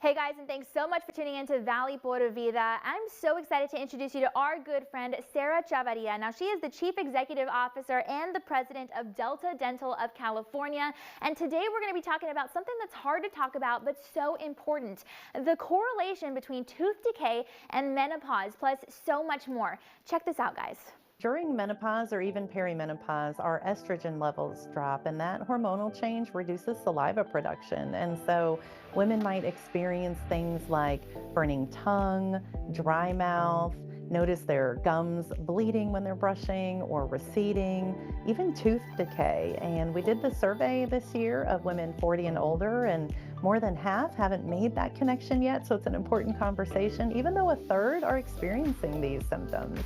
Hey guys, and thanks so much for tuning in to Valley por Vida. I'm so excited to introduce you to our good friend, Sarah Chavarria. Now, she is the Chief Executive Officer and the President of Delta Dental of California. And today we're going to be talking about something that's hard to talk about, but so important. The correlation between tooth decay and menopause, plus so much more. Check this out, guys. During menopause or even perimenopause, our estrogen levels drop, and that hormonal change reduces saliva production. And so women might experience things like burning tongue, dry mouth, notice their gums bleeding when they're brushing or receding, even tooth decay. And we did the survey this year of women 40 and older, and more than half haven't made that connection yet. So it's an important conversation, even though a third are experiencing these symptoms.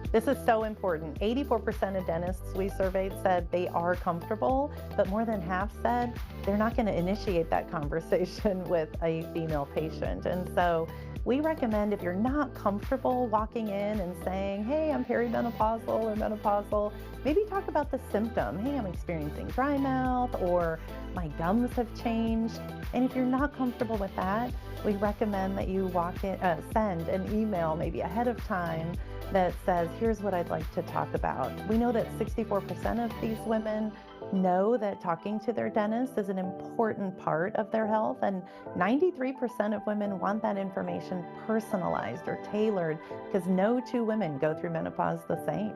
This is so important. 84% of dentists we surveyed said they are comfortable, but more than half said they're not going to initiate that conversation with a female patient. And so we recommend, if you're not comfortable walking in and saying, hey, I'm perimenopausal or menopausal, maybe talk about the symptom. Hey, I'm experiencing dry mouth, or my gums have changed. And if you're not comfortable with that, we recommend that you send an email maybe ahead of time that says, here's what I'd like to talk about. We know that 64% of these women know that talking to their dentist is an important part of their health, and 93% of women want that information personalized or tailored, because no two women go through menopause the same.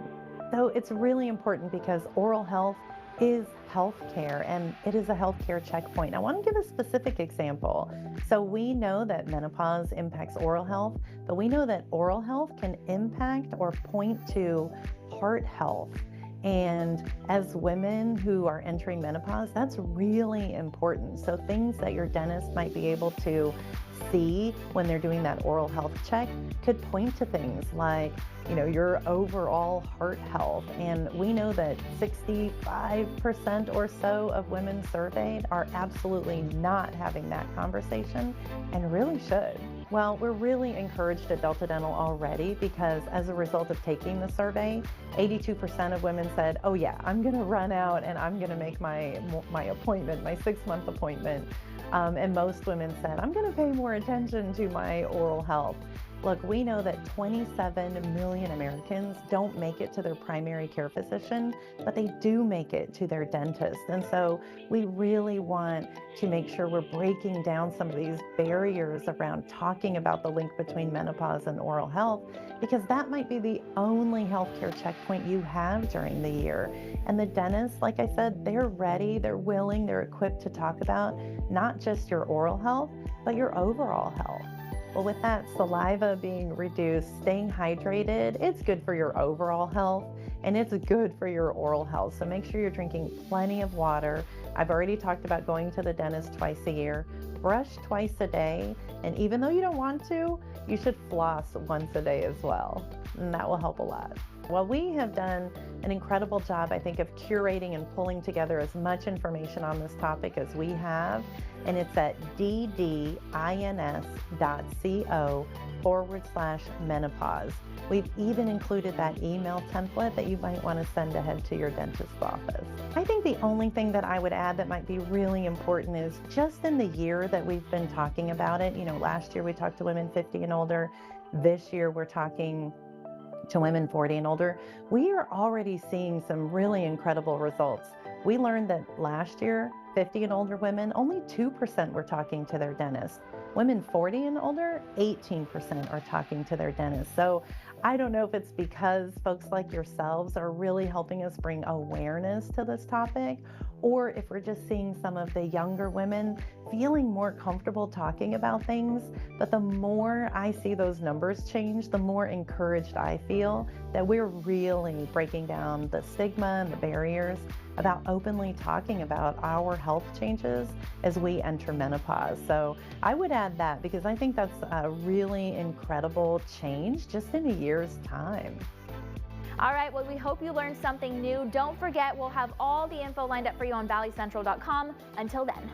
So it's really important, because oral health is healthcare, and it is a healthcare checkpoint. I want to give a specific example. So we know that menopause impacts oral health, but we know that oral health can impact or point to heart health. And as women who are entering menopause, that's really important. So things that your dentist might be able to see when they're doing that oral health check could point to things like, your overall heart health. And we know that 65% or so of women surveyed are absolutely not having that conversation, and really should. Well, we're really encouraged at Delta Dental already, because as a result of taking the survey, 82% of women said, oh yeah, I'm going to run out and I'm going to make my appointment, my 6-month appointment. And most women said, I'm going to pay more attention to my oral health. Look, we know that 27 million Americans don't make it to their primary care physician, but they do make it to their dentist. And so we really want to make sure we're breaking down some of these barriers around talking about the link between menopause and oral health, because that might be the only healthcare checkpoint you have during the year. And the dentists, like I said, they're ready, they're willing, they're equipped to talk about not just your oral health, but your overall health. Well, with that saliva being reduced, staying hydrated, it's good for your overall health, and it's good for your oral health. So make sure you're drinking plenty of water. I've already talked about going to the dentist twice a year. Brush twice a day, and even though you don't want to, you should floss once a day as well, and that will help a lot. Well, we have done an incredible job, I think, of curating and pulling together as much information on this topic as we have, and it's at ddins.co/menopause. We've even included that email template that you might want to send ahead to your dentist's office. I think the only thing that I would add that might be really important is, just in the year that we've been talking about it, last year we talked to women 50 and older. This year we're talking to women 40 and older. We are already seeing some really incredible results. We learned that last year, 50 and older women, only 2% were talking to their dentist. Women 40 and older, 18% are talking to their dentist. So I don't know if it's because folks like yourselves are really helping us bring awareness to this topic, or if we're just seeing some of the younger women feeling more comfortable talking about things. But the more I see those numbers change, the more encouraged I feel that we're really breaking down the stigma and the barriers about openly talking about our health changes as we enter menopause. So I would add that, because I think that's a really incredible change just in a year's time. All right, well, we hope you learned something new. Don't forget, we'll have all the info lined up for you on valleycentral.com. Until then.